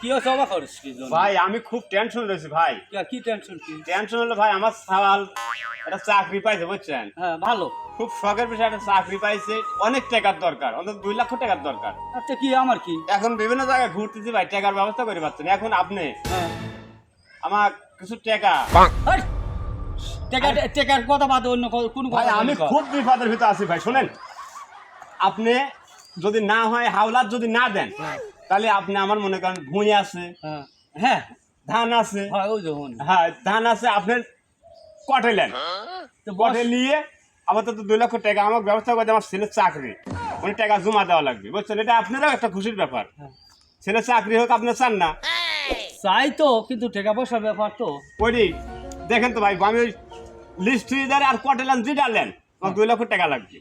কি হচ্ছে অবাক করিস কি জন্য? ভাই আমি খুব টেনশন রয়েছি ভাই। কি টেনশন কি? টেনশন হলো ভাই আমার সাওয়াল একটা চাকরি পাইছে বুঝছেন। হ্যাঁ ভালো। খুব শখের বিষয় একটা চাকরি পাইছে, অনেক টাকার দরকার, অন্তত 2 লাখ টাকার দরকার। আচ্ছা কি আমার কি? এখন বিভিন্ন জায়গায় ঘুরতেছি ভাই, টাকার ব্যবস্থা করে পাচ্ছেন। এখন আপনি হ্যাঁ আমার কিছু টাকা। এই, টেকার কথা বাদে অন্য কোন ভাই কথা আমি বলি কর। খুব বিপদের ভিতরে আছি ভাই, শোনেন। আপনি যদি না হয় হাওলাত যদি না দেন তাহলে আপনি আমার মনে করেন ভুঁই আছে, হ্যাঁ হ্যাঁ ধান আছে, হ্যাঁ, ওই যখন হ্যাঁ ধান আছে, আপনার কটেলেন তো কটে নিয়ে আমার তো 2 লক্ষ টাকা আমার ব্যবস্থা করতে, আমার ছেলের চাকরি অনেক টাকা জমা দেওয়া লাগবে বুঝছেন। এটা আপনারও একটা খুশির ব্যাপার। ছেলের চাকরি হোক, আপনি চান না? চাই তো, কিন্তু টাকা পয়সার ব্যাপার তো। ওইটি দেখেন তো ভাই, আমি ওই লিস্ট হয়ে যারে আর কটেলেন যে ডালেন আমার 2 লক্ষ টাকা লাগবে।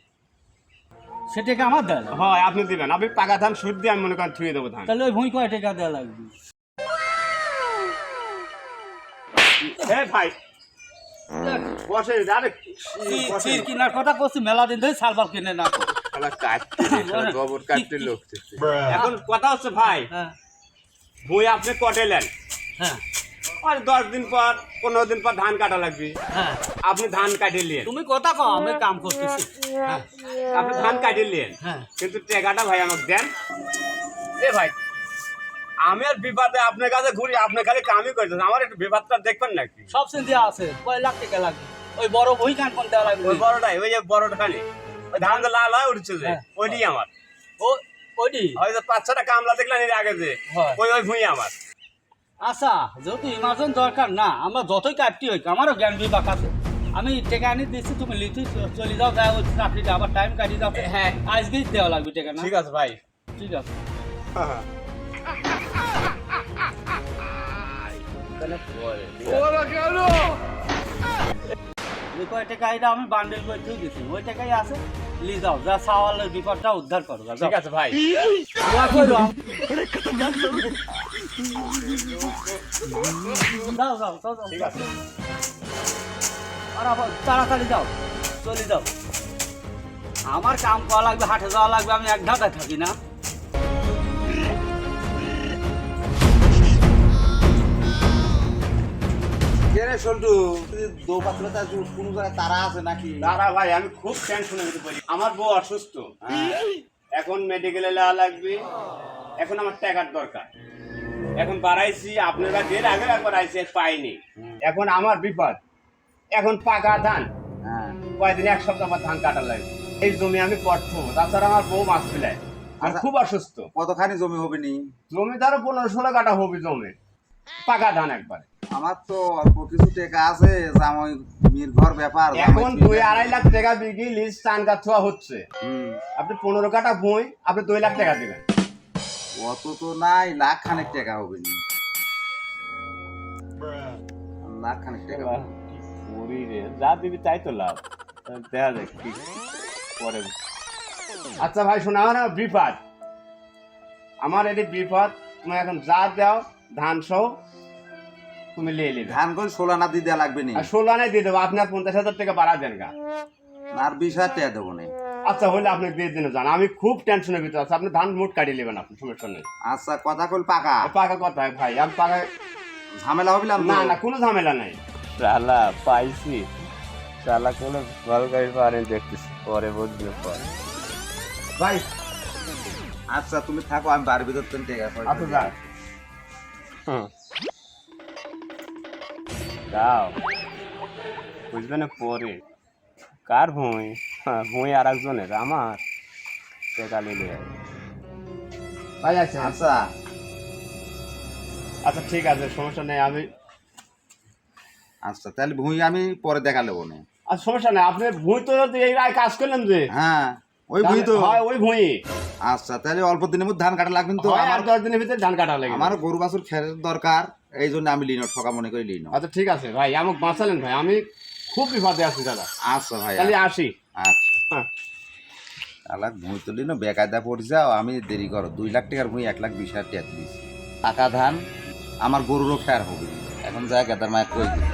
সে টাকা আমার দেয় না? হয় আপনি দিবেন, আপনি পাকা ধান সুদ দিয়ে আমি মনে করেন থুয়ে দেবো ধান। তাহলে ওই ভুঁই কয় টাকা দেওয়া লাগবে? হ্যাঁ ভাই বসে আরে চির কিনার কথা করছি, মেলা দিন ধরে সালবাল কিনে না তো। গোবর কাটতে লোক। এখন কথা হচ্ছে ভাই, হ্যাঁ বই আপনি কটেলেন, হ্যাঁ আর 10 দিন পর 15 দিন পর ধান কাটা লাগবে। হ্যাঁ, আপনি ধান কাটিলেন, তুমি কথা কও, আমি কাম করতেছি। হ্যাঁ, আপনি ধান কাটিলেন, হ্যাঁ কিন্তু টাকাটা ভাই আমাকে দেন। এ ভাই আমি আর বিপদে আপনার কাছে ঘুরি, আপনি খালি কামই করতেছেন, আমার একটু বিপদটা দেখবেন নাকি? সব চিন্তা আছে, কয় লাখ টাকা লাগবে? ওই বড় বই কান কোন দেওয়া লাগবে? ওই বড়টাই, ওই যে বড়টা খালি ওই ধান তো লাল হয় উঠছে যে, হ্যাঁ। ওইটি আমার। ওইটি ওই যে 5-6টা কামলা দেখলেন এর আগে যে, হয়। ওই ভুঁই আমার। আচ্ছা, যেহেতু ইমার্জেন্সি দরকার না, আমরা যতই কাপটি হই, আমারও জ্ঞান বিভাগ আছে। আমি টাকা আনি দিচ্ছি, তুমি লিখি চলে যাও, যাও ওই চাকরিটা আবার টাইম কাটি যাও। হ্যাঁ। আজকেই দেওয়া লাগবে টাকা না? ঠিক আছে ভাই। ঠিক আছে। ওই কয় টাকা এটা আমি বান্ডেল করে দিয়ে দিচ্ছি, ওই টাকাই আছে, নিয়ে যাও, যা সাওয়ালের বিপদটা উদ্ধার করো। যাও। ঠিক আছে ভাই। দোয়া করো। যাও যাও যাও যাও। ঠিক আছে। আর আবার তাড়াতাড়ি যাও, চলে যাও। আমার কাম করা লাগবে, হাটে যাওয়া লাগবে, আমি এক ঢাকায় থাকি না। দাঁড়া ভাই, আমি খুব টেনশনে পড়ি। আমার বউ অসুস্থ, এখন মেডিকেলে যাওয়া লাগবে, এখন আমার টাকার দরকার। এখন বাড়াইছি, আপনারা এর আগে একবার আইসি, পাইনি। এখন আমার বিপদ, এখন পাকা ধান কয়দিন 1 সপ্তাহ আমার ধান কাটা লাগবে। এই জমি আমি করবো, তাছাড়া আমার বউ মাছ ফেলায়, আমি খুব অসুস্থ। কতখানি জমি হবে নি? জমি ধরো 15-16 কাটা হবে জমি, পাকা ধান একবার। আমার তো অল্প কিছু টাকা আছে, জামাই নির্ভর ব্যাপার। এখন 2-2.5 লাখ টাকা বিঘি লিজ টান কাঠুয়া হচ্ছে। আপনি 15 কাটা ভুঁই, আপনি 2 লাখ টাকা দিবেন। অত তো নাই, লাখ খানেক টাকা হবে নি। লাখ খানেক টাকা হবে। যা দিবি তাই তো লাভ, দেখা যাক কি পরে। আচ্ছা ভাই শোনা, আমার বিপদ, আমার এটি বিপদ। তুমি এখন যা দাও ধান সহ তুমি নিয়ে নিবে। ধান করে 16 আনা দিয়ে দেওয়া লাগবে নি? আর 16 আনাই দিয়ে দেবো, আপনার 50,000 টাকা বাড়া দেন গা। আর 20,000 টাকা দেবো না। আচ্ছা হলে আপনি দিয়ে দিন যান, আমি খুব টেনশনের ভিতরে আছি। আপনি ধান মুট কাটিয়ে নেবেন, আপনি সমস্যা নেই। আচ্ছা কথা কল পাকা? পাকা কথা ভাই, আমি পাকা। ঝামেলা হবে না না, কোনো ঝামেলা নাই। শালা পাইছি, শালা কোনো ভালো গাড়ি পারেন দেখতেছি, পরে বুঝবে পরে ভাই। আচ্ছা তুমি থাকো, আমি বাড়ির ভিতর থেকে টাকা আচ্ছা যা। যাও, বুঝবে না পরে। কার ভুঁই? ভুঁই আর একজনের, আমার টাকা নিলে ভাই। আচ্ছা আচ্ছা আচ্ছা ঠিক আছে, সমস্যা নেই। আমি আচ্ছা তাহলে ভুঁই আমি পরে দেখা নেবো না। আর সমস্যা নেই, আপনি ভুঁই তো এই রায় কাজ করলেন যে। হ্যাঁ ওই ভুঁই তো হয়, ওই ভুঁই। আচ্ছা তাহলে অল্প দিনের মধ্যে ধান কাটা লাগবে তো? আমার 10 দিনের ভিতরে ধান কাটা লাগে। আমার গরু বাছুর খেতের দরকার, এই জন্য আমি লিনো, ঠকা মনে করি লিনো। আচ্ছা ঠিক আছে ভাই, আমাকে বাঁচালেন ভাই, আমি খুব বিপদে আছি দাদা। আচ্ছা ভাই, তাহলে আসি। আচ্ছা। হ্যাঁ। আলাক ভুঁই তো লিনো, বেকায়দা পড়ে যাও, আমি দেরি করো। 2 লাখ টাকার ভুঁই 1,20,000 টাকা দিয়েছি। টাকা ধান আমার গরুরও খেয়ার হবে, এখন যা গেদার মায়ের কই দিই।